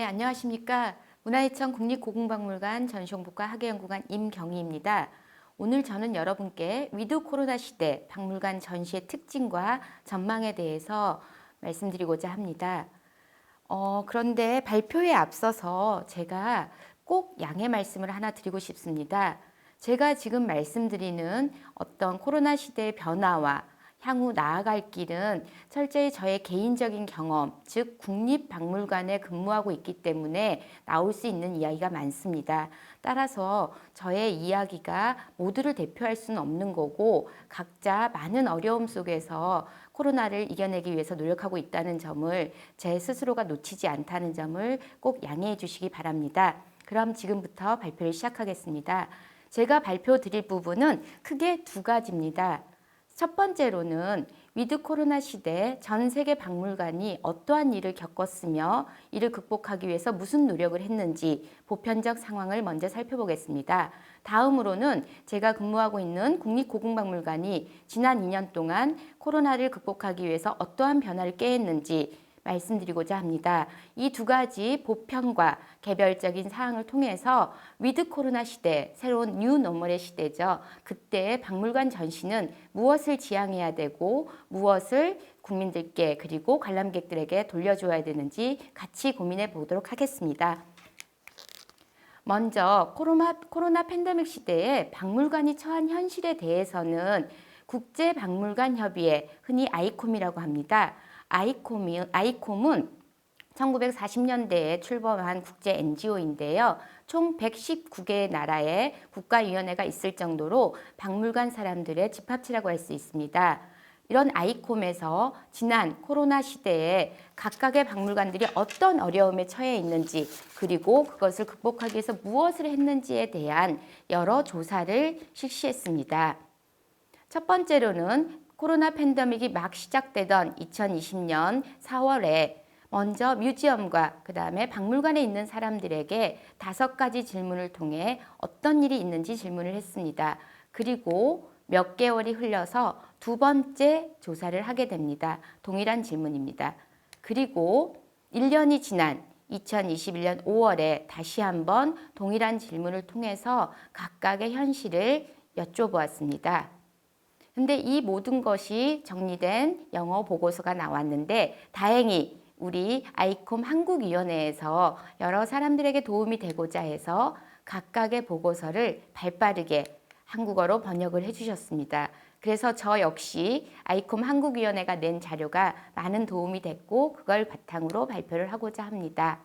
안녕하십니까. 문화유천 국립고궁박물관 전시홍보과 학예연구관 임경희입니다. 오늘 저는 여러분께 위드 코로나 시대 박물관 전시의 특징과 전망에 대해서 말씀드리고자 합니다. 그런데 발표에 앞서서 제가 꼭 양해 말씀을 하나 드리고 싶습니다. 제가 지금 말씀드리는 어떤 코로나 시대의 변화와 향후 나아갈 길은 철저히 저의 개인적인 경험, 즉 국립박물관에 근무하고 있기 때문에 나올 수 있는 이야기가 많습니다. 따라서 저의 이야기가 모두를 대표할 수는 없는 거고 각자 많은 어려움 속에서 코로나를 이겨내기 위해서 노력하고 있다는 점을 제 스스로가 놓치지 않다는 점을 꼭 양해해 주시기 바랍니다. 그럼 지금부터 발표를 시작하겠습니다. 제가 발표 드릴 부분은 크게 두 가지입니다. 첫 번째로는 위드 코로나 시대 전 세계 박물관이 어떠한 일을 겪었으며 이를 극복하기 위해서 무슨 노력을 했는지 보편적 상황을 먼저 살펴보겠습니다. 다음으로는 제가 근무하고 있는 국립고궁박물관이 지난 2년 동안 코로나를 극복하기 위해서 어떠한 변화를 꾀했는지 말씀드리고자 합니다. 이 두 가지 보편과 개별적인 사항을 통해서 위드 코로나 시대, 새로운 뉴 노멀의 시대죠. 그때 박물관 전시는 무엇을 지향해야 되고 무엇을 국민들께 그리고 관람객들에게 돌려줘야 되는지 같이 고민해 보도록 하겠습니다. 먼저 코로나 팬데믹 시대에 박물관이 처한 현실에 대해서는 국제박물관협의회, 흔히 아이콤이라고 합니다. 아이콤은 1940년대에 출범한 국제 NGO인데요. 총 119개의 나라의 국가위원회가 있을 정도로 박물관 사람들의 집합체라고 할 수 있습니다. 이런 아이콤에서 지난 코로나 시대에 각각의 박물관들이 어떤 어려움에 처해 있는지 그리고 그것을 극복하기 위해서 무엇을 했는지에 대한 여러 조사를 실시했습니다. 첫 번째로는 코로나 팬데믹이 막 시작되던 2020년 4월에 먼저 뮤지엄과 그 다음에 박물관에 있는 사람들에게 5가지 질문을 통해 어떤 일이 있는지 질문을 했습니다. 그리고 몇 개월이 흘러서 두 번째 조사를 하게 됩니다. 동일한 질문입니다. 그리고 1년이 지난 2021년 5월에 다시 한번 동일한 질문을 통해서 각각의 현실을 여쭤보았습니다. 근데 이 모든 것이 정리된 영어 보고서가 나왔는데 다행히 우리 아이콤 한국위원회에서 여러 사람들에게 도움이 되고자 해서 각각의 보고서를 발빠르게 한국어로 번역을 해주셨습니다. 그래서 저 역시 아이콤 한국위원회가 낸 자료가 많은 도움이 됐고 그걸 바탕으로 발표를 하고자 합니다.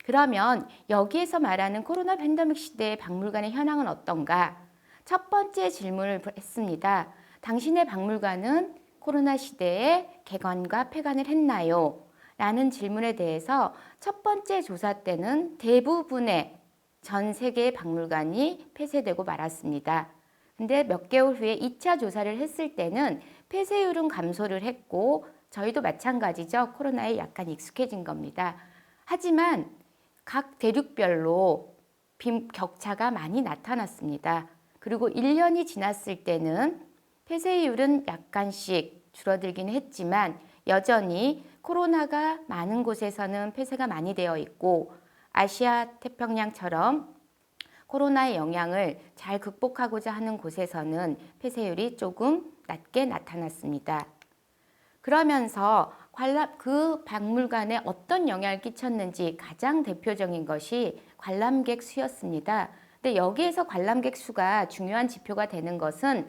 그러면 여기에서 말하는 코로나 팬데믹 시대의 박물관의 현황은 어떤가? 첫 번째 질문을 했습니다. 당신의 박물관은 코로나 시대에 개관과 폐관을 했나요? 라는 질문에 대해서 첫 번째 조사 때는 대부분의 전 세계의 박물관이 폐쇄되고 말았습니다. 근데 몇 개월 후에 2차 조사를 했을 때는 폐쇄율은 감소를 했고 저희도 마찬가지죠. 코로나에 약간 익숙해진 겁니다. 하지만 각 대륙별로 격차가 많이 나타났습니다. 그리고 1년이 지났을 때는 폐쇄율은 약간씩 줄어들긴 했지만 여전히 코로나가 많은 곳에서는 폐쇄가 많이 되어 있고 아시아 태평양처럼 코로나의 영향을 잘 극복하고자 하는 곳에서는 폐쇄율이 조금 낮게 나타났습니다. 그러면서 그 박물관에 어떤 영향을 끼쳤는지 가장 대표적인 것이 관람객 수였습니다. 근데 여기에서 관람객 수가 중요한 지표가 되는 것은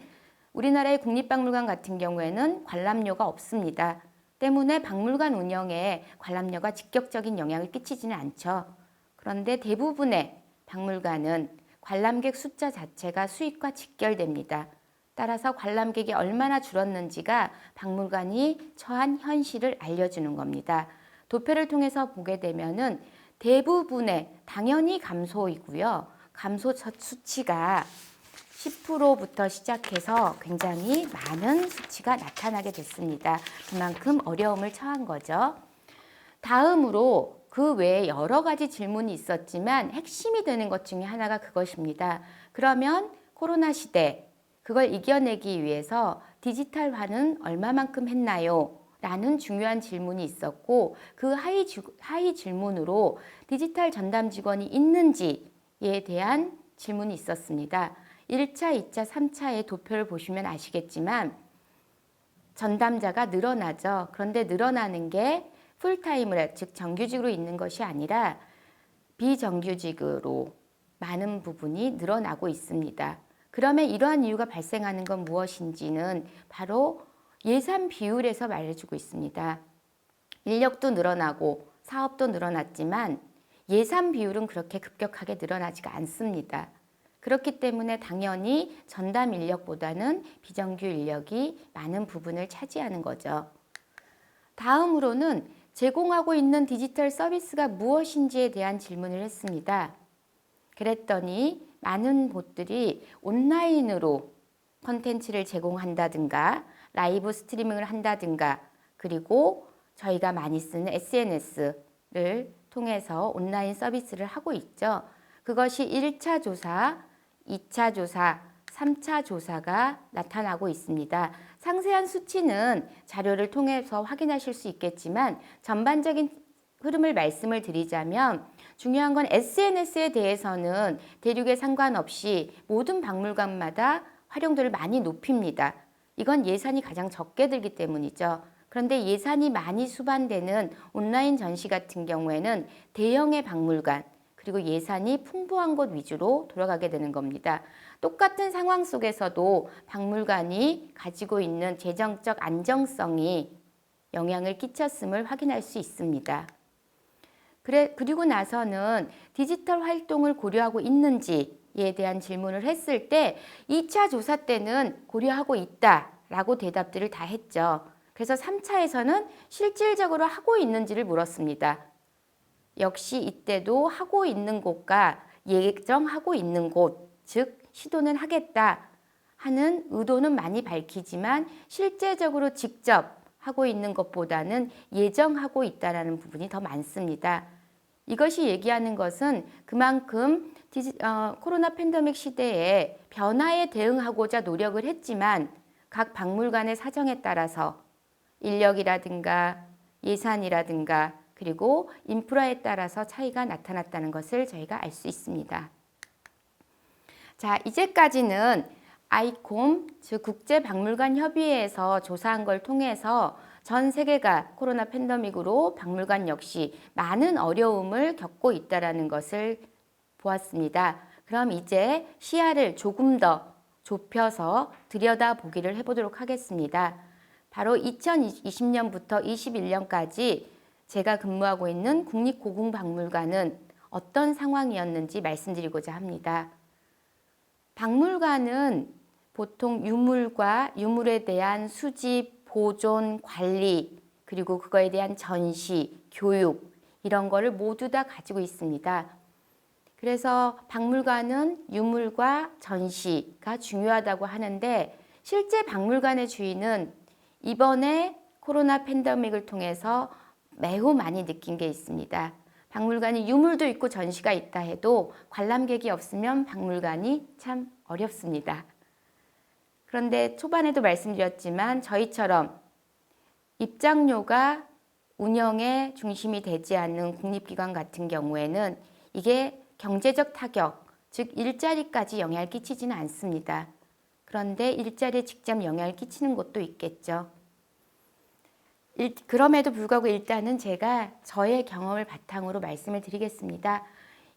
우리나라의 국립박물관 같은 경우에는 관람료가 없습니다. 때문에 박물관 운영에 관람료가 직접적인 영향을 끼치지는 않죠. 그런데 대부분의 박물관은 관람객 숫자 자체가 수익과 직결됩니다. 따라서 관람객이 얼마나 줄었는지가 박물관이 처한 현실을 알려주는 겁니다. 도표를 통해서 보게 되면은 대부분의 당연히 감소이고요. 감소 수치가 10%부터 시작해서 굉장히 많은 수치가 나타나게 됐습니다. 그만큼 어려움을 처한 거죠. 다음으로 그 외에 여러 가지 질문이 있었지만 핵심이 되는 것 중에 하나가 그것입니다. 그러면 코로나 시대 그걸 이겨내기 위해서 디지털화는 얼마만큼 했나요? 라는 중요한 질문이 있었고 그 하위 질문으로 디지털 전담 직원이 있는지에 대한 질문이 있었습니다. 1차, 2차, 3차의 도표를 보시면 아시겠지만 전담자가 늘어나죠. 그런데 늘어나는 게 풀타임으로, 즉 정규직으로 있는 것이 아니라 비정규직으로 많은 부분이 늘어나고 있습니다. 그러면 이러한 이유가 발생하는 건 무엇인지는 바로 예산 비율에서 말해주고 있습니다. 인력도 늘어나고 사업도 늘어났지만 예산 비율은 그렇게 급격하게 늘어나지가 않습니다. 그렇기 때문에 당연히 전담 인력보다는 비정규 인력이 많은 부분을 차지하는 거죠. 다음으로는 제공하고 있는 디지털 서비스가 무엇인지에 대한 질문을 했습니다. 그랬더니 많은 곳들이 온라인으로 콘텐츠를 제공한다든가 라이브 스트리밍을 한다든가 그리고 저희가 많이 쓰는 SNS를 통해서 온라인 서비스를 하고 있죠. 그것이 1차 조사, 2차 조사, 3차 조사가 나타나고 있습니다. 상세한 수치는 자료를 통해서 확인하실 수 있겠지만 전반적인 흐름을 말씀을 드리자면 중요한 건 SNS에 대해서는 대륙에 상관없이 모든 박물관마다 활용도를 많이 높입니다. 이건 예산이 가장 적게 들기 때문이죠. 그런데 예산이 많이 수반되는 온라인 전시 같은 경우에는 대형의 박물관 그리고 예산이 풍부한 곳 위주로 돌아가게 되는 겁니다. 똑같은 상황 속에서도 박물관이 가지고 있는 재정적 안정성이 영향을 끼쳤음을 확인할 수 있습니다. 그리고 나서는 디지털 활동을 고려하고 있는지에 대한 질문을 했을 때 2차 조사 때는 고려하고 있다라고 대답들을 다 했죠. 그래서 3차에서는 실질적으로 하고 있는지를 물었습니다. 역시 이때도 하고 있는 곳과 예정하고 있는 곳, 즉 시도는 하겠다 하는 의도는 많이 밝히지만 실제적으로 직접 하고 있는 것보다는 예정하고 있다는 부분이 더 많습니다. 이것이 얘기하는 것은 그만큼 코로나 팬데믹 시대에 변화에 대응하고자 노력을 했지만 각 박물관의 사정에 따라서 인력이라든가 예산이라든가 그리고 인프라에 따라서 차이가 나타났다는 것을 저희가 알 수 있습니다. 자, 이제까지는 아이콤, 즉 국제박물관협의회에서 조사한 걸 통해서 전 세계가 코로나 팬데믹으로 박물관 역시 많은 어려움을 겪고 있다는 것을 보았습니다. 그럼 이제 시야를 조금 더 좁혀서 들여다보기를 해보도록 하겠습니다. 바로 2020년부터 21년까지 제가 근무하고 있는 국립고궁박물관은 어떤 상황이었는지 말씀드리고자 합니다. 박물관은 보통 유물과 유물에 대한 수집, 보존, 관리, 그리고 그거에 대한 전시, 교육 이런 거를 모두 다 가지고 있습니다. 그래서 박물관은 유물과 전시가 중요하다고 하는데 실제 박물관의 주인은 이번에 코로나 팬데믹을 통해서 매우 많이 느낀 게 있습니다. 박물관이 유물도 있고 전시가 있다 해도 관람객이 없으면 박물관이 참 어렵습니다. 그런데 초반에도 말씀드렸지만 저희처럼 입장료가 운영의 중심이 되지 않는 국립기관 같은 경우에는 이게 경제적 타격, 즉 일자리까지 영향을 끼치지는 않습니다. 그런데 일자리에 직접 영향을 끼치는 곳도 있겠죠. 그럼에도 불구하고 일단은 제가 저의 경험을 바탕으로 말씀을 드리겠습니다.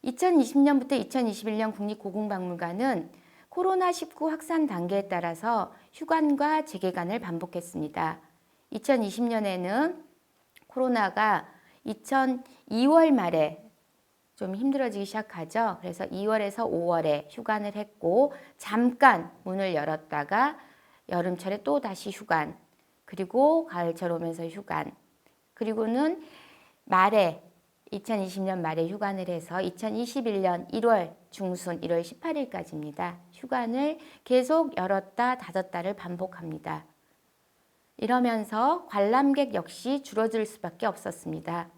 2020년부터 2021년 국립고궁박물관은 코로나19 확산 단계에 따라서 휴관과 재개관을 반복했습니다. 2020년에는 코로나가 2월 말에 좀 힘들어지기 시작하죠. 그래서 2월에서 5월에 휴관을 했고 잠깐 문을 열었다가 여름철에 또 다시 휴관, 그리고 가을철 오면서 휴관, 그리고는 말에 2020년 말에 휴관을 해서 2021년 1월 중순 1월 18일까지입니다. 휴관을 계속 열었다 닫았다를 반복합니다. 이러면서 관람객 역시 줄어들 수밖에 없었습니다.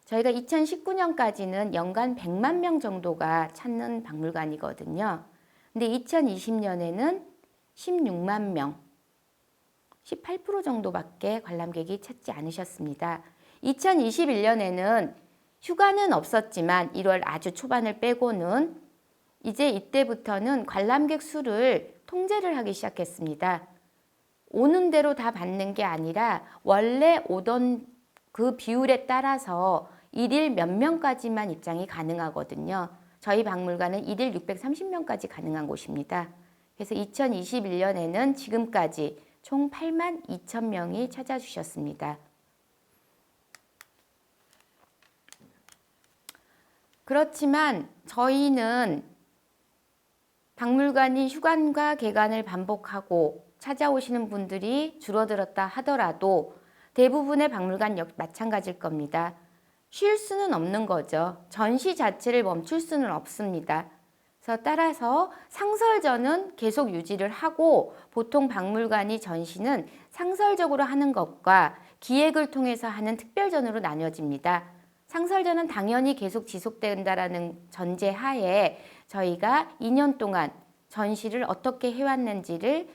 저희가 2019년까지는 연간 100만 명 정도가 찾는 박물관이거든요. 근데 2020년에는 16만 명, 18% 정도밖에 관람객이 찾지 않으셨습니다. 2021년에는 휴가는 없었지만 1월 아주 초반을 빼고는 이제 이때부터는 관람객 수를 통제를 하기 시작했습니다. 오는 대로 다 받는 게 아니라 원래 오던 그 비율에 따라서 일일 몇 명까지만 입장이 가능하거든요. 저희 박물관은 일일 630명까지 가능한 곳입니다. 그래서 2021년에는 지금까지 총 8만 2천 명이 찾아주셨습니다. 그렇지만 저희는 박물관이 휴관과 개관을 반복하고 찾아오시는 분들이 줄어들었다 하더라도 대부분의 박물관 마찬가지일 겁니다. 쉴 수는 없는 거죠. 전시 자체를 멈출 수는 없습니다. 그래서 따라서 상설전은 계속 유지를 하고 보통 박물관이 전시는 상설적으로 하는 것과 기획을 통해서 하는 특별전으로 나뉘어집니다. 상설전은 당연히 계속 지속된다라는 전제하에 저희가 2년 동안 전시를 어떻게 해왔는지를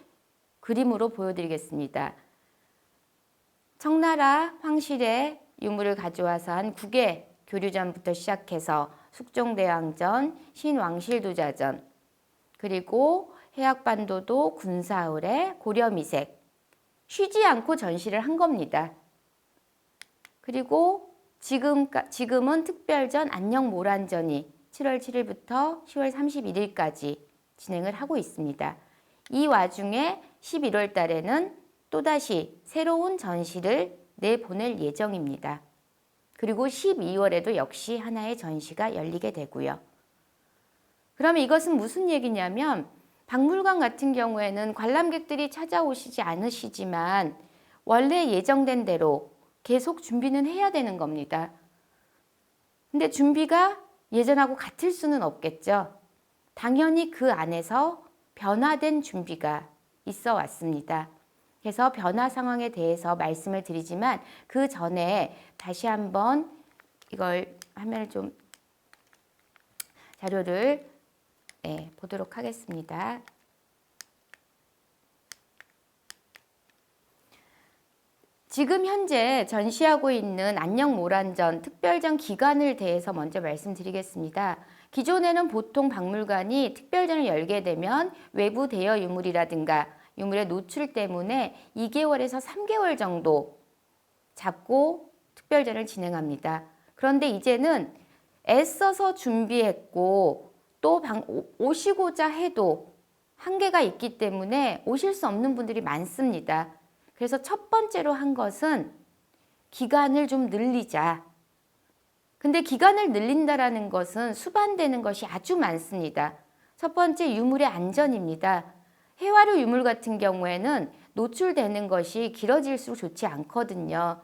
그림으로 보여드리겠습니다. 청나라 황실의 유물을 가져와서 한 국외 교류전부터 시작해서 숙종대왕전, 신왕실도자전, 그리고 해학반도도 군사의뢰, 고려미색 쉬지 않고 전시를 한 겁니다. 그리고 지금은 특별전 안녕모란전이 7월 7일부터 10월 31일까지 진행을 하고 있습니다. 이 와중에 11월 달에는 또다시 새로운 전시를 내보낼 예정입니다. 그리고 12월에도 역시 하나의 전시가 열리게 되고요. 그러면 이것은 무슨 얘기냐면 박물관 같은 경우에는 관람객들이 찾아오시지 않으시지만 원래 예정된 대로 계속 준비는 해야 되는 겁니다. 근데 준비가 예전하고 같을 수는 없겠죠. 당연히 그 안에서 변화된 준비가 있어 왔습니다. 그래서 변화 상황에 대해서 말씀을 드리지만 그 전에 다시 한번 이걸 화면을 좀 자료를 보도록 하겠습니다. 지금 현재 전시하고 있는 안녕모란전 특별전 기간을 대해서 먼저 말씀드리겠습니다. 기존에는 보통 박물관이 특별전을 열게 되면 외부 대여 유물이라든가 유물의 노출 때문에 2개월에서 3개월 정도 잡고 특별전을 진행합니다. 그런데 이제는 애써서 준비했고 또 오시고자 해도 한계가 있기 때문에 오실 수 없는 분들이 많습니다. 그래서 첫 번째로 한 것은 기간을 좀 늘리자. 근데 기간을 늘린다라는 것은 수반되는 것이 아주 많습니다. 첫 번째 유물의 안전입니다. 해화류 유물 같은 경우에는 노출되는 것이 길어질수록 좋지 않거든요.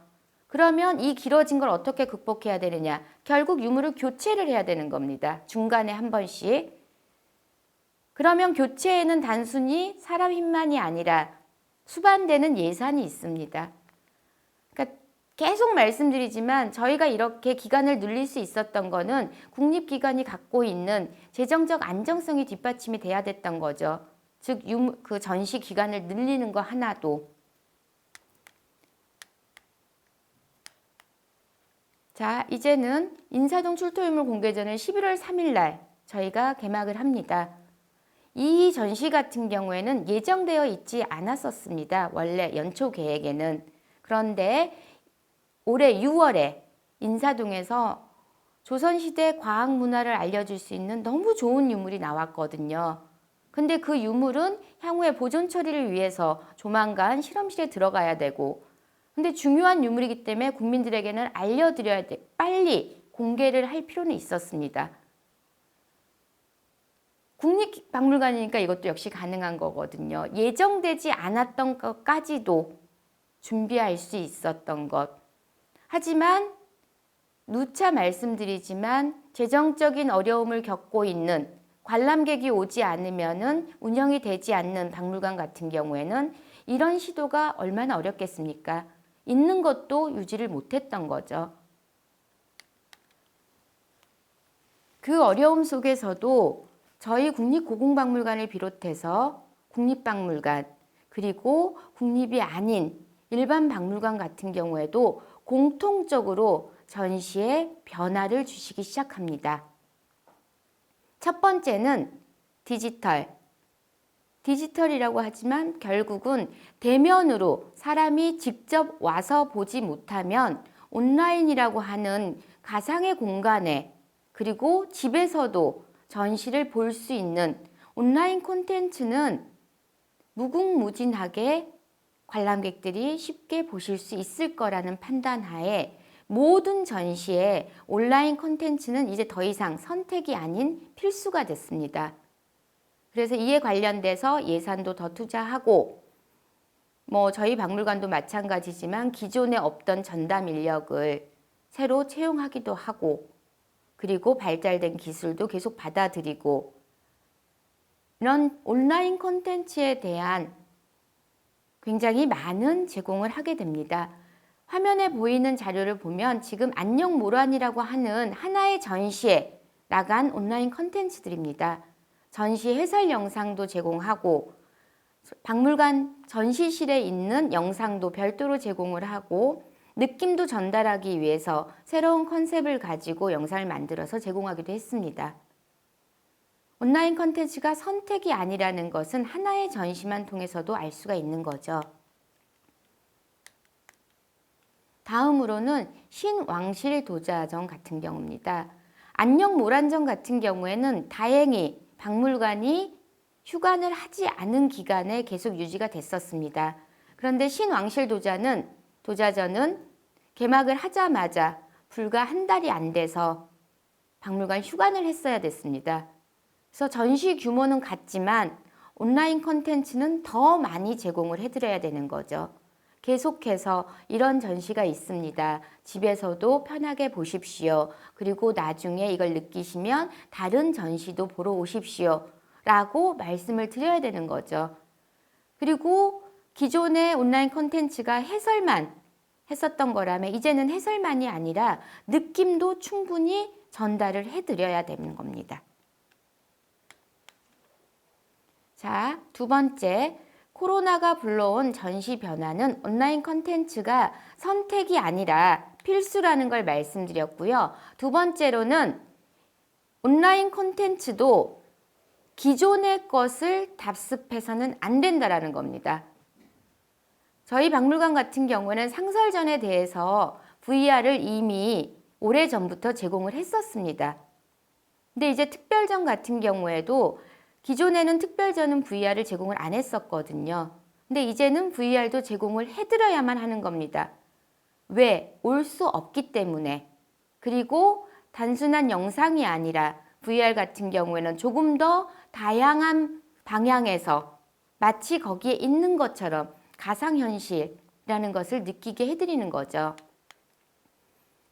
그러면 이 길어진 걸 어떻게 극복해야 되느냐? 결국 유물을 교체를 해야 되는 겁니다. 중간에 한 번씩. 그러면 교체에는 단순히 사람 힘만이 아니라 수반되는 예산이 있습니다. 그러니까 계속 말씀드리지만 저희가 이렇게 기간을 늘릴 수 있었던 거는 국립기관이 갖고 있는 재정적 안정성이 뒷받침이 돼야 됐던 거죠. 즉, 그 전시 기간을 늘리는 거 하나도. 자, 이제는 인사동 출토유물 공개전을 11월 3일 날 저희가 개막을 합니다. 이 전시 같은 경우에는 예정되어 있지 않았었습니다. 원래 연초 계획에는. 그런데 올해 6월에 인사동에서 조선시대 과학문화를 알려줄 수 있는 너무 좋은 유물이 나왔거든요. 근데 그 유물은 향후에 보존 처리를 위해서 조만간 실험실에 들어가야 되고, 근데 중요한 유물이기 때문에 국민들에게는 알려드려야 돼. 빨리 공개를 할 필요는 있었습니다. 국립박물관이니까 이것도 역시 가능한 거거든요. 예정되지 않았던 것까지도 준비할 수 있었던 것. 하지만 누차 말씀드리지만 재정적인 어려움을 겪고 있는 관람객이 오지 않으면은 운영이 되지 않는 박물관 같은 경우에는 이런 시도가 얼마나 어렵겠습니까? 있는 것도 유지를 못했던 거죠. 그 어려움 속에서도 저희 국립고궁박물관을 비롯해서 국립박물관 그리고 국립이 아닌 일반 박물관 같은 경우에도 공통적으로 전시에 변화를 주시기 시작합니다. 첫 번째는 디지털이라고 하지만 결국은 대면으로 사람이 직접 와서 보지 못하면 온라인이라고 하는 가상의 공간에 그리고 집에서도 전시를 볼 수 있는 온라인 콘텐츠는 무궁무진하게 관람객들이 쉽게 보실 수 있을 거라는 판단하에 모든 전시에 온라인 콘텐츠는 이제 더 이상 선택이 아닌 필수가 됐습니다. 그래서 이에 관련돼서 예산도 더 투자하고 저희 박물관도 마찬가지지만 기존에 없던 전담 인력을 새로 채용하기도 하고 그리고 발달된 기술도 계속 받아들이고 이런 온라인 콘텐츠에 대한 굉장히 많은 제공을 하게 됩니다. 화면에 보이는 자료를 보면 지금 안녕모란이라고 하는 하나의 전시에 나간 온라인 콘텐츠들입니다. 전시 해설 영상도 제공하고 박물관 전시실에 있는 영상도 별도로 제공을 하고 느낌도 전달하기 위해서 새로운 컨셉을 가지고 영상을 만들어서 제공하기도 했습니다. 온라인 콘텐츠가 선택이 아니라는 것은 하나의 전시만 통해서도 알 수가 있는 거죠. 다음으로는 신왕실 도자전 같은 경우입니다. 안녕모란전 같은 경우에는 다행히 박물관이 휴관을 하지 않은 기간에 계속 유지가 됐었습니다. 그런데 신왕실 도자전은 개막을 하자마자 불과 한 달이 안 돼서 박물관 휴관을 했어야 됐습니다. 그래서 전시 규모는 같지만 온라인 콘텐츠는 더 많이 제공을 해드려야 되는 거죠. 계속해서 이런 전시가 있습니다. 집에서도 편하게 보십시오. 그리고 나중에 이걸 느끼시면 다른 전시도 보러 오십시오. 라고 말씀을 드려야 되는 거죠. 그리고 기존의 온라인 콘텐츠가 해설만 했었던 거라면 이제는 해설만이 아니라 느낌도 충분히 전달을 해드려야 되는 겁니다. 자, 두 번째, 코로나가 불러온 전시 변화는 온라인 콘텐츠가 선택이 아니라 필수라는 걸 말씀드렸고요. 두 번째로는 온라인 콘텐츠도 기존의 것을 답습해서는 안 된다라는 겁니다. 저희 박물관 같은 경우는 상설전에 대해서 VR을 이미 오래전부터 제공을 했었습니다. 근데 이제 특별전 같은 경우에도 기존에는 특별전은 VR을 제공을 안 했었거든요. 근데 이제는 VR도 제공을 해드려야만 하는 겁니다. 왜? 올 수 없기 때문에. 그리고 단순한 영상이 아니라 VR 같은 경우에는 조금 더 다양한 방향에서 마치 거기에 있는 것처럼 가상현실이라는 것을 느끼게 해드리는 거죠.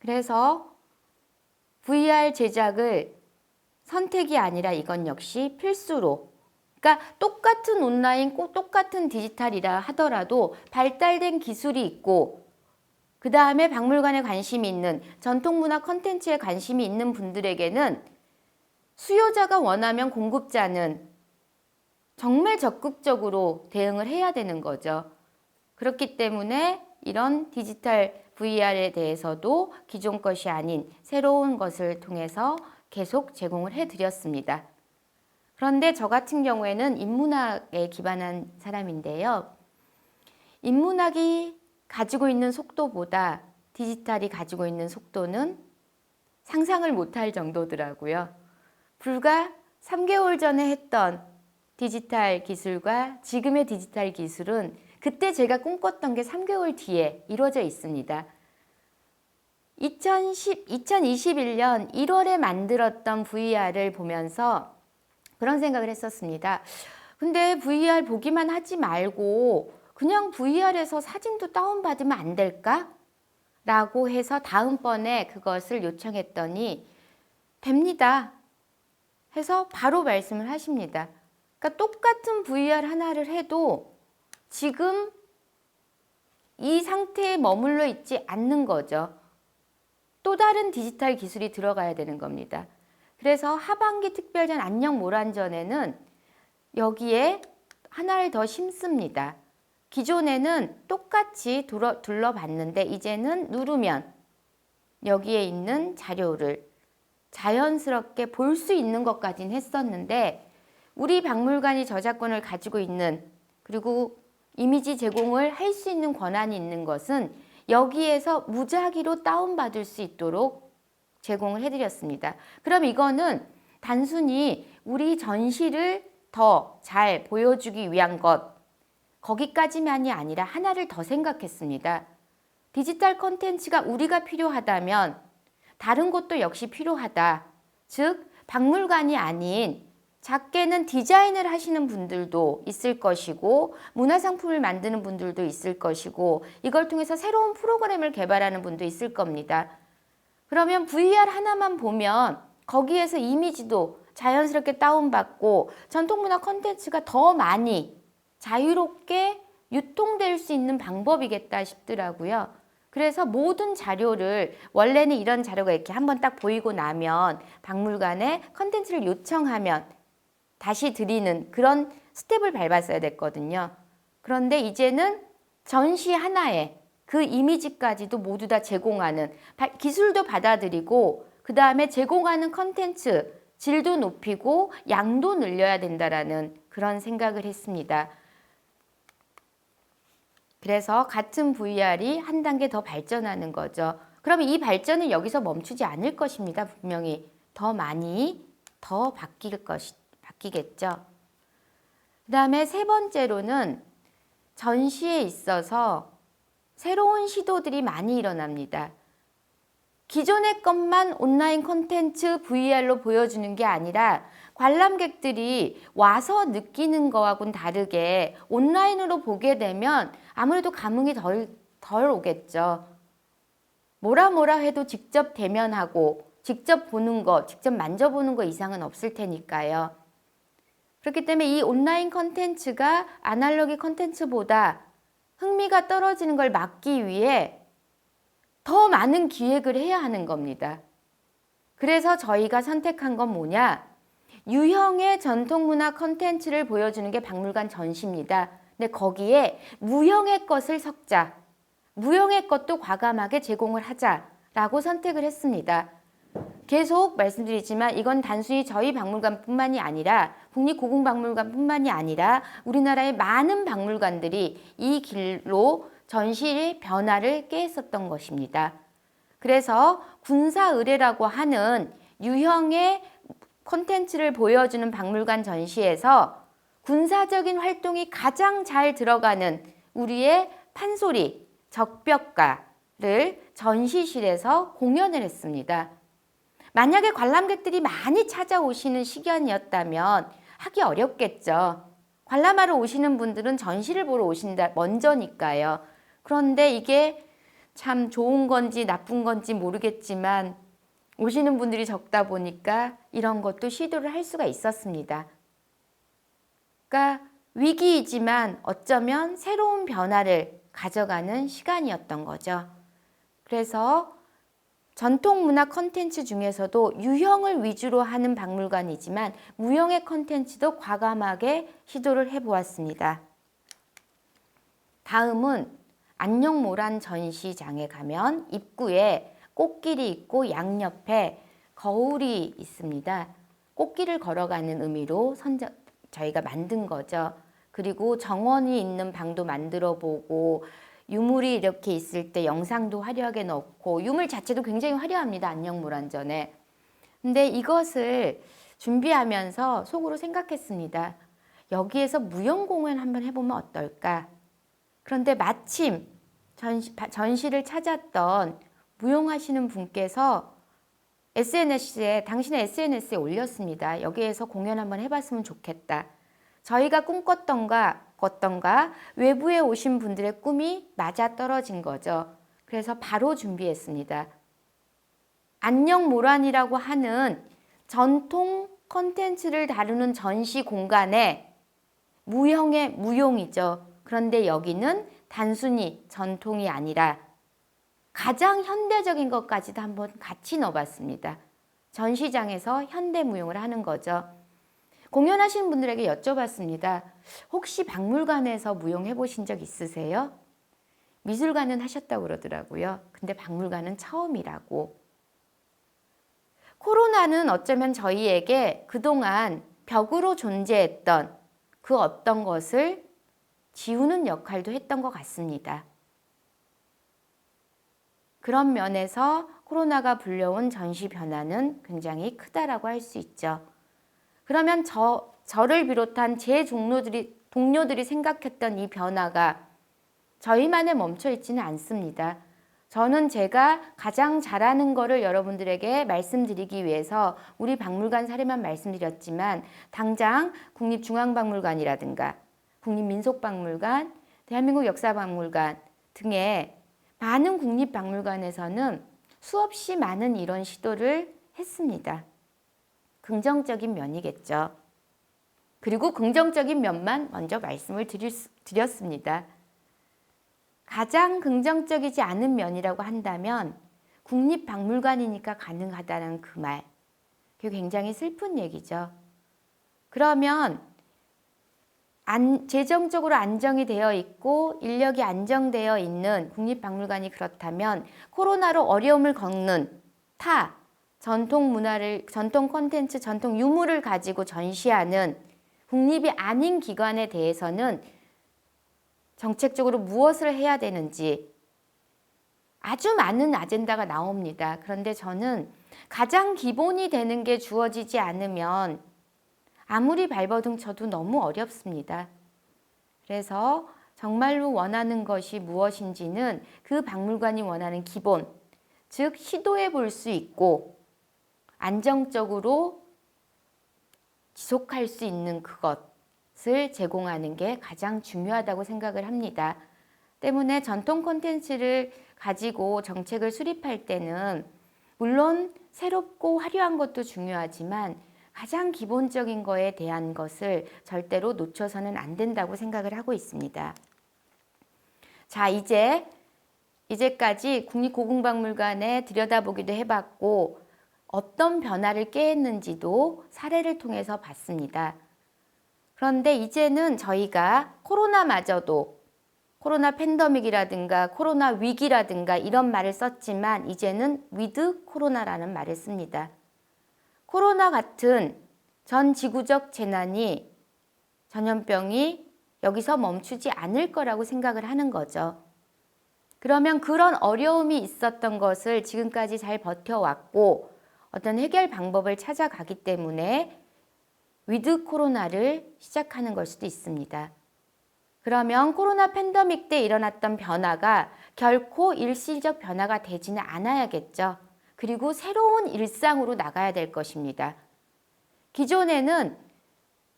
그래서 VR 제작을 선택이 아니라 이건 역시 필수로, 그러니까 똑같은 온라인, 똑같은 디지털이라 하더라도 발달된 기술이 있고 그 다음에 박물관에 관심이 있는 전통문화 콘텐츠에 관심이 있는 분들에게는 수요자가 원하면 공급자는 정말 적극적으로 대응을 해야 되는 거죠. 그렇기 때문에 이런 디지털 VR에 대해서도 기존 것이 아닌 새로운 것을 통해서 계속 제공을 해드렸습니다. 그런데 저 같은 경우에는 인문학에 기반한 사람인데요. 인문학이 가지고 있는 속도보다 디지털이 가지고 있는 속도는 상상을 못할 정도더라고요. 불과 3개월 전에 했던 디지털 기술과 지금의 디지털 기술은 그때 제가 꿈꿨던 게 3개월 뒤에 이루어져 있습니다. 2021년 1월에 만들었던 VR을 보면서 그런 생각을 했었습니다. 근데 VR 보기만 하지 말고 그냥 VR에서 사진도 다운받으면 안 될까? 라고 해서 다음번에 그것을 요청했더니 됩니다. 해서 바로 말씀을 하십니다. 그러니까 똑같은 VR 하나를 해도 지금 이 상태에 머물러 있지 않는 거죠. 또 다른 디지털 기술이 들어가야 되는 겁니다. 그래서 하반기 특별전 안녕모란전에는 여기에 하나를 더 심습니다. 기존에는 똑같이 둘러봤는데 이제는 누르면 여기에 있는 자료를 자연스럽게 볼 수 있는 것까지는 했었는데 우리 박물관이 저작권을 가지고 있는 그리고 이미지 제공을 할 수 있는 권한이 있는 것은 여기에서 무작위로 다운받을 수 있도록 제공을 해드렸습니다. 그럼 이거는 단순히 우리 전시를 더 잘 보여주기 위한 것 거기까지만이 아니라 하나를 더 생각했습니다. 디지털 콘텐츠가 우리가 필요하다면 다른 곳도 역시 필요하다. 즉 박물관이 아닌 작게는 디자인을 하시는 분들도 있을 것이고 문화상품을 만드는 분들도 있을 것이고 이걸 통해서 새로운 프로그램을 개발하는 분도 있을 겁니다. 그러면 VR 하나만 보면 거기에서 이미지도 자연스럽게 다운받고 전통문화 콘텐츠가 더 많이 자유롭게 유통될 수 있는 방법이겠다 싶더라고요. 그래서 모든 자료를 원래는 이런 자료가 이렇게 한번 딱 보이고 나면 박물관에 콘텐츠를 요청하면 다시 드리는 그런 스텝을 밟았어야 됐거든요. 그런데 이제는 전시 하나에 그 이미지까지도 모두 다 제공하는 기술도 받아들이고 그 다음에 제공하는 콘텐츠 질도 높이고 양도 늘려야 된다라는 그런 생각을 했습니다. 그래서 같은 VR이 한 단계 더 발전하는 거죠. 그러면 이 발전은 여기서 멈추지 않을 것입니다. 분명히 더 많이 더 바뀌겠죠. 그 다음에 세 번째로는 전시에 있어서 새로운 시도들이 많이 일어납니다. 기존의 것만 온라인 콘텐츠 VR로 보여주는 게 아니라 관람객들이 와서 느끼는 거하고는 다르게 온라인으로 보게 되면 아무래도 감흥이 덜 오겠죠. 뭐라 해도 직접 대면하고 직접 보는 거, 직접 만져보는 거 이상은 없을 테니까요. 그렇기 때문에 이 온라인 콘텐츠가 아날로그 콘텐츠보다 흥미가 떨어지는 걸 막기 위해 더 많은 기획을 해야 하는 겁니다. 그래서 저희가 선택한 건 뭐냐? 유형의 전통문화 콘텐츠를 보여주는 게 박물관 전시입니다. 근데 거기에 무형의 것을 섞자. 무형의 것도 과감하게 제공을 하자라고 선택을 했습니다. 계속 말씀드리지만 이건 단순히 저희 박물관뿐만이 아니라 국립고궁박물관뿐만이 아니라 우리나라의 많은 박물관들이 이 길로 전시의 변화를 꾀했었던 것입니다. 그래서 군사의례라고 하는 유형의 콘텐츠를 보여주는 박물관 전시에서 군사적인 활동이 가장 잘 들어가는 우리의 판소리, 적벽가를 전시실에서 공연을 했습니다. 만약에 관람객들이 많이 찾아오시는 시간이었다면 하기 어렵겠죠. 관람하러 오시는 분들은 전시를 보러 오신다 먼저니까요. 그런데 이게 참 좋은 건지 나쁜 건지 모르겠지만 오시는 분들이 적다 보니까 이런 것도 시도를 할 수가 있었습니다. 그러니까 위기이지만 어쩌면 새로운 변화를 가져가는 시간이었던 거죠. 그래서 전통문화 콘텐츠 중에서도 유형을 위주로 하는 박물관이지만 무형의 콘텐츠도 과감하게 시도를 해보았습니다. 다음은 안녕모란 전시장에 가면 입구에 꽃길이 있고 양옆에 거울이 있습니다. 꽃길을 걸어가는 의미로 저희가 만든 거죠. 그리고 정원이 있는 방도 만들어 보고 유물이 이렇게 있을 때 영상도 화려하게 넣고 유물 자체도 굉장히 화려합니다. 안녕모란전에. 근데 이것을 준비하면서 속으로 생각했습니다. 여기에서 무형 공연 한번 해보면 어떨까? 그런데 마침 전시를 찾았던 무용하시는 분께서 당신의 SNS에 올렸습니다. 여기에서 공연 한번 해봤으면 좋겠다. 저희가 꿨던가 외부에 오신 분들의 꿈이 맞아떨어진 거죠. 그래서 바로 준비했습니다. 안녕모란이라고 하는 전통 콘텐츠를 다루는 전시 공간에 무형의 무용이죠. 그런데 여기는 단순히 전통이 아니라 가장 현대적인 것까지도 한번 같이 넣어봤습니다. 전시장에서 현대무용을 하는 거죠. 공연하시는 분들에게 여쭤봤습니다. 혹시 박물관에서 무용해 보신 적 있으세요? 미술관은 하셨다고 그러더라고요. 근데 박물관은 처음이라고. 코로나는 어쩌면 저희에게 그동안 벽으로 존재했던 그 어떤 것을 지우는 역할도 했던 것 같습니다. 그런 면에서 코로나가 불려온 전시 변화는 굉장히 크다라고 할 수 있죠. 그러면 저를 비롯한 제 동료들이 생각했던 이 변화가 저희만에 멈춰 있지는 않습니다. 저는 제가 가장 잘하는 거를 여러분들에게 말씀드리기 위해서 우리 박물관 사례만 말씀드렸지만 당장 국립중앙박물관이라든가 국립민속박물관, 대한민국 역사박물관 등의 많은 국립박물관에서는 수없이 많은 이런 시도를 했습니다. 긍정적인 면이겠죠. 그리고 긍정적인 면만 먼저 말씀을 드렸습니다. 가장 긍정적이지 않은 면이라고 한다면 국립박물관이니까 가능하다는 그 말. 그게 굉장히 슬픈 얘기죠. 그러면 재정적으로 안정이 되어 있고 인력이 안정되어 있는 국립박물관이 그렇다면 코로나로 어려움을 겪는 타 전통 문화를, 전통 콘텐츠, 전통 유물을 가지고 전시하는 국립이 아닌 기관에 대해서는 정책적으로 무엇을 해야 되는지 아주 많은 아젠다가 나옵니다. 그런데 저는 가장 기본이 되는 게 주어지지 않으면 아무리 발버둥 쳐도 너무 어렵습니다. 그래서 정말로 원하는 것이 무엇인지는 그 박물관이 원하는 기본, 즉 시도해 볼 수 있고 안정적으로 지속할 수 있는 그것을 제공하는 게 가장 중요하다고 생각을 합니다. 때문에 전통 콘텐츠를 가지고 정책을 수립할 때는 물론 새롭고 화려한 것도 중요하지만 가장 기본적인 거에 대한 것을 절대로 놓쳐서는 안 된다고 생각을 하고 있습니다. 자, 이제까지 국립고궁박물관에 들여다보기도 해봤고 어떤 변화를 꾀했는지도 사례를 통해서 봤습니다. 그런데 이제는 저희가 코로나마저도 코로나 팬데믹이라든가 코로나 위기라든가 이런 말을 썼지만 이제는 위드 코로나라는 말을 씁니다. 코로나 같은 전 지구적 재난이 전염병이 여기서 멈추지 않을 거라고 생각을 하는 거죠. 그러면 그런 어려움이 있었던 것을 지금까지 잘 버텨왔고 어떤 해결 방법을 찾아가기 때문에 위드 코로나를 시작하는 걸 수도 있습니다. 그러면 코로나 팬데믹 때 일어났던 변화가 결코 일시적 변화가 되지는 않아야겠죠. 그리고 새로운 일상으로 나가야 될 것입니다. 기존에는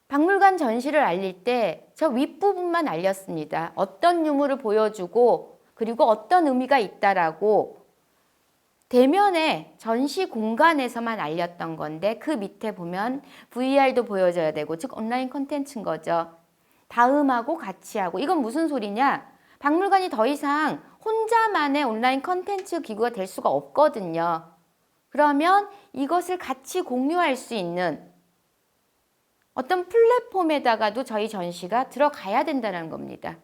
박물관 전시를 알릴 때 저 윗부분만 알렸습니다. 어떤 유물을 보여주고 그리고 어떤 의미가 있다라고 대면에 전시 공간에서만 알렸던 건데 그 밑에 보면 VR도 보여줘야 되고 즉 온라인 콘텐츠인 거죠. 다음하고 같이 하고 이건 무슨 소리냐? 박물관이 더 이상 혼자만의 온라인 콘텐츠 기구가 될 수가 없거든요. 그러면 이것을 같이 공유할 수 있는 어떤 플랫폼에다가도 저희 전시가 들어가야 된다는 겁니다.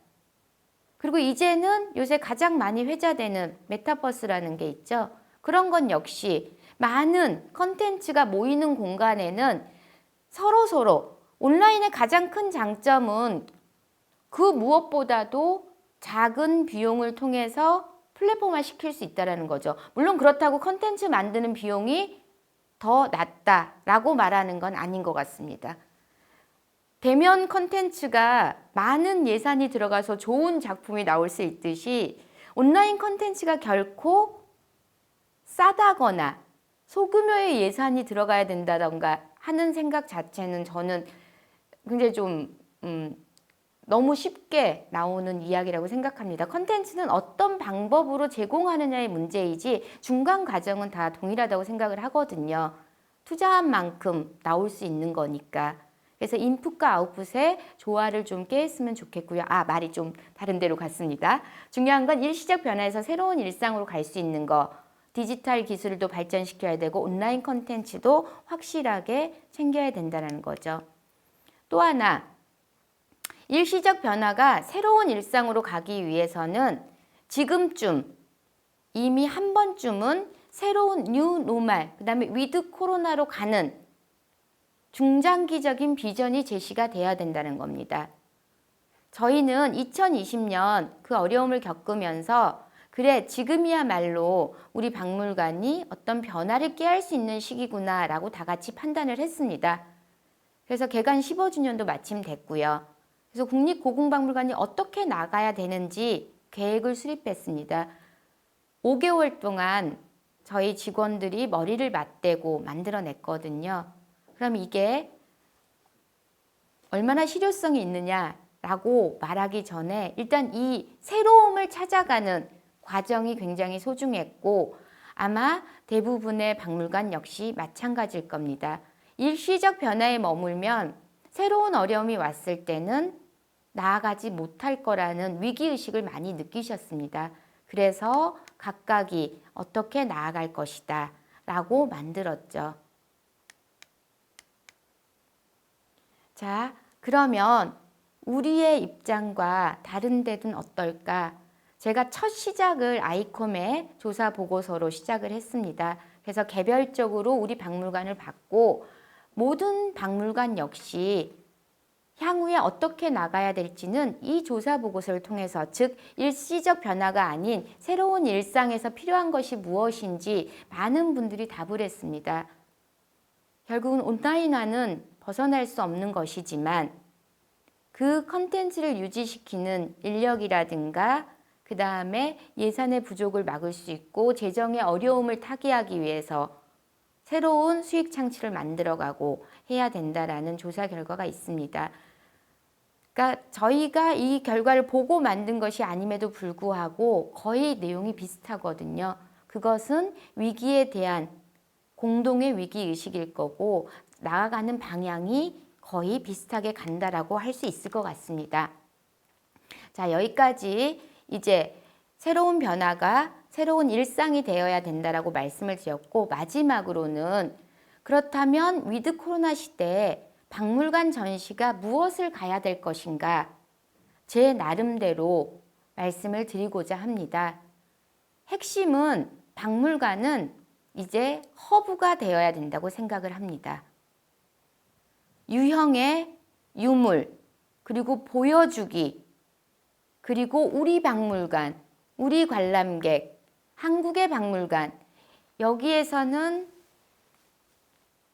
그리고 이제는 요새 가장 많이 회자되는 메타버스라는 게 있죠. 그런 건 역시 많은 컨텐츠가 모이는 공간에는 서로 온라인의 가장 큰 장점은 그 무엇보다도 작은 비용을 통해서 플랫폼화 시킬 수 있다는 거죠. 물론 그렇다고 컨텐츠 만드는 비용이 더 낮다라고 말하는 건 아닌 것 같습니다. 대면 컨텐츠가 많은 예산이 들어가서 좋은 작품이 나올 수 있듯이 온라인 컨텐츠가 결코 싸다거나 소규모의 예산이 들어가야 된다던가 하는 생각 자체는 저는 굉장히 좀 너무 쉽게 나오는 이야기라고 생각합니다. 컨텐츠는 어떤 방법으로 제공하느냐의 문제이지 중간 과정은 다 동일하다고 생각을 하거든요. 투자한 만큼 나올 수 있는 거니까. 그래서 인풋과 아웃풋의 조화를 좀 꾀했으면 좋겠고요. 말이 좀 다른 데로 갔습니다. 중요한 건 일시적 변화에서 새로운 일상으로 갈 수 있는 거. 디지털 기술도 발전시켜야 되고 온라인 콘텐츠도 확실하게 챙겨야 된다는 거죠. 또 하나, 일시적 변화가 새로운 일상으로 가기 위해서는 지금쯤 이미 한 번쯤은 새로운 뉴 노멀, 그 다음에 위드 코로나로 가는 중장기적인 비전이 제시가 돼야 된다는 겁니다. 저희는 2020년 그 어려움을 겪으면서 그래, 지금이야말로 우리 박물관이 어떤 변화를 꾀할 수 있는 시기구나라고 다 같이 판단을 했습니다. 그래서 개관 15주년도 마침 됐고요. 그래서 국립고궁박물관이 어떻게 나가야 되는지 계획을 수립했습니다. 5개월 동안 저희 직원들이 머리를 맞대고 만들어냈거든요. 그럼 이게 얼마나 실효성이 있느냐라고 말하기 전에 일단 이 새로움을 찾아가는 과정이 굉장히 소중했고 아마 대부분의 박물관 역시 마찬가지일 겁니다. 일시적 변화에 머물면 새로운 어려움이 왔을 때는 나아가지 못할 거라는 위기의식을 많이 느끼셨습니다. 그래서 각각이 어떻게 나아갈 것이다 라고 만들었죠. 자, 그러면 우리의 입장과 다른 데는 어떨까? 제가 첫 시작을 아이콤의 조사 보고서로 시작을 했습니다. 그래서 개별적으로 우리 박물관을 봤고 모든 박물관 역시 향후에 어떻게 나가야 될지는 이 조사 보고서를 통해서 즉 일시적 변화가 아닌 새로운 일상에서 필요한 것이 무엇인지 많은 분들이 답을 했습니다. 결국은 온라인화는 벗어날 수 없는 것이지만 그 컨텐츠를 유지시키는 인력이라든가 그 다음에 예산의 부족을 막을 수 있고 재정의 어려움을 타개하기 위해서 새로운 수익 창출을 만들어가고 해야 된다라는 조사 결과가 있습니다. 그러니까 저희가 이 결과를 보고 만든 것이 아님에도 불구하고 거의 내용이 비슷하거든요. 그것은 위기에 대한 공동의 위기의식일 거고 나아가는 방향이 거의 비슷하게 간다라고 할 수 있을 것 같습니다. 자, 여기까지 이제 새로운 변화가 새로운 일상이 되어야 된다라고 말씀을 드렸고 마지막으로는 그렇다면 위드 코로나 시대에 박물관 전시가 무엇을 가야 될 것인가 제 나름대로 말씀을 드리고자 합니다. 핵심은 박물관은 이제 허브가 되어야 된다고 생각을 합니다. 유형의 유물, 그리고 보여주기, 그리고 우리 박물관, 우리 관람객, 한국의 박물관, 여기에서는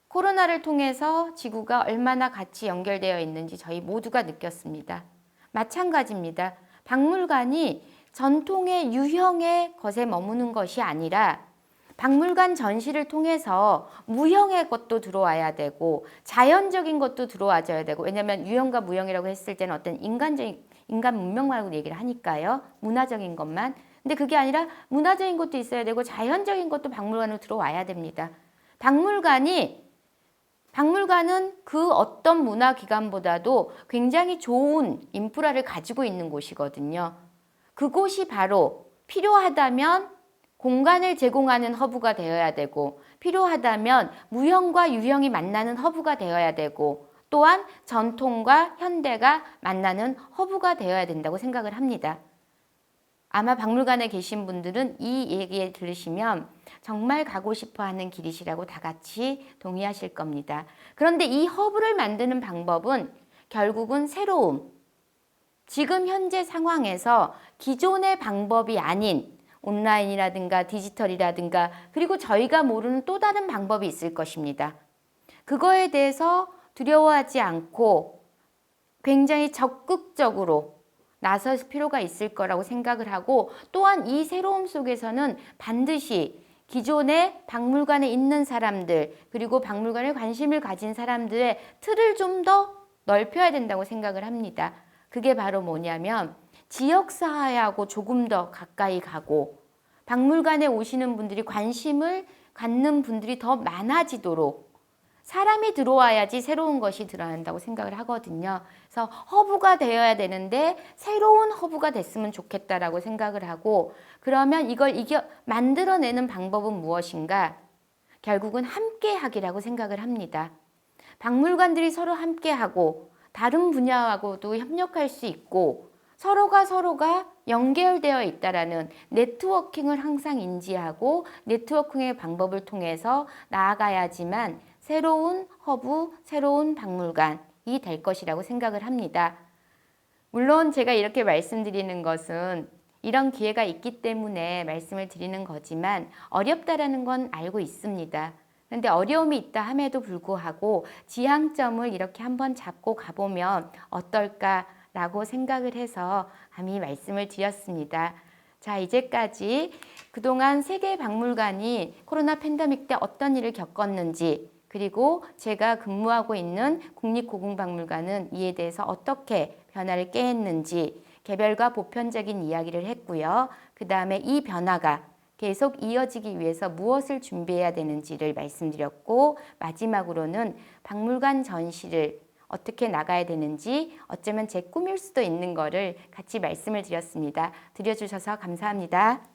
코로나를 통해서 지구가 얼마나 같이 연결되어 있는지 저희 모두가 느꼈습니다. 마찬가지입니다. 박물관이 전통의 유형의 것에 머무는 것이 아니라 박물관 전시를 통해서 무형의 것도 들어와야 되고 자연적인 것도 들어와줘야 되고 왜냐하면 유형과 무형이라고 했을 때는 어떤 인간 문명만으로 얘기를 하니까요. 문화적인 것만. 근데 그게 아니라 문화적인 것도 있어야 되고 자연적인 것도 박물관으로 들어와야 됩니다. 박물관은 그 어떤 문화기관보다도 굉장히 좋은 인프라를 가지고 있는 곳이거든요. 그곳이 바로 필요하다면 공간을 제공하는 허브가 되어야 되고 필요하다면 무형과 유형이 만나는 허브가 되어야 되고 또한 전통과 현대가 만나는 허브가 되어야 된다고 생각을 합니다. 아마 박물관에 계신 분들은 이 얘기 들으시면 정말 가고 싶어 하는 길이시라고 다 같이 동의하실 겁니다. 그런데 이 허브를 만드는 방법은 결국은 새로움. 지금 현재 상황에서 기존의 방법이 아닌 온라인이라든가 디지털이라든가 그리고 저희가 모르는 또 다른 방법이 있을 것입니다. 그거에 대해서 두려워하지 않고 굉장히 적극적으로 나설 필요가 있을 거라고 생각을 하고 또한 이 새로움 속에서는 반드시 기존의 박물관에 있는 사람들 그리고 박물관에 관심을 가진 사람들의 틀을 좀 더 넓혀야 된다고 생각을 합니다. 그게 바로 뭐냐면 지역사회하고 조금 더 가까이 가고 박물관에 오시는 분들이 관심을 갖는 분들이 더 많아지도록 사람이 들어와야지 새로운 것이 들어간다고 생각을 하거든요. 그래서 허브가 되어야 되는데 새로운 허브가 됐으면 좋겠다라고 생각을 하고 그러면 이걸 만들어내는 방법은 무엇인가? 결국은 함께하기라고 생각을 합니다. 박물관들이 서로 함께하고 다른 분야하고도 협력할 수 있고 서로가 연결되어 있다라는 네트워킹을 항상 인지하고 네트워킹의 방법을 통해서 나아가야지만 새로운 허브, 새로운 박물관이 될 것이라고 생각을 합니다. 물론 제가 이렇게 말씀드리는 것은 이런 기회가 있기 때문에 말씀을 드리는 거지만 어렵다라는 건 알고 있습니다. 그런데 어려움이 있다 함에도 불구하고 지향점을 이렇게 한번 잡고 가보면 어떨까라고 생각을 해서 감히 말씀을 드렸습니다. 자, 이제까지 그동안 세계박물관이 코로나 팬데믹 때 어떤 일을 겪었는지 그리고 제가 근무하고 있는 국립고궁박물관은 이에 대해서 어떻게 변화를 꾀했는지 개별과 보편적인 이야기를 했고요. 그 다음에 이 변화가 계속 이어지기 위해서 무엇을 준비해야 되는지를 말씀드렸고 마지막으로는 박물관 전시를 어떻게 나가야 되는지 어쩌면 제 꿈일 수도 있는 거를 같이 말씀을 드렸습니다. 들려주셔서 감사합니다.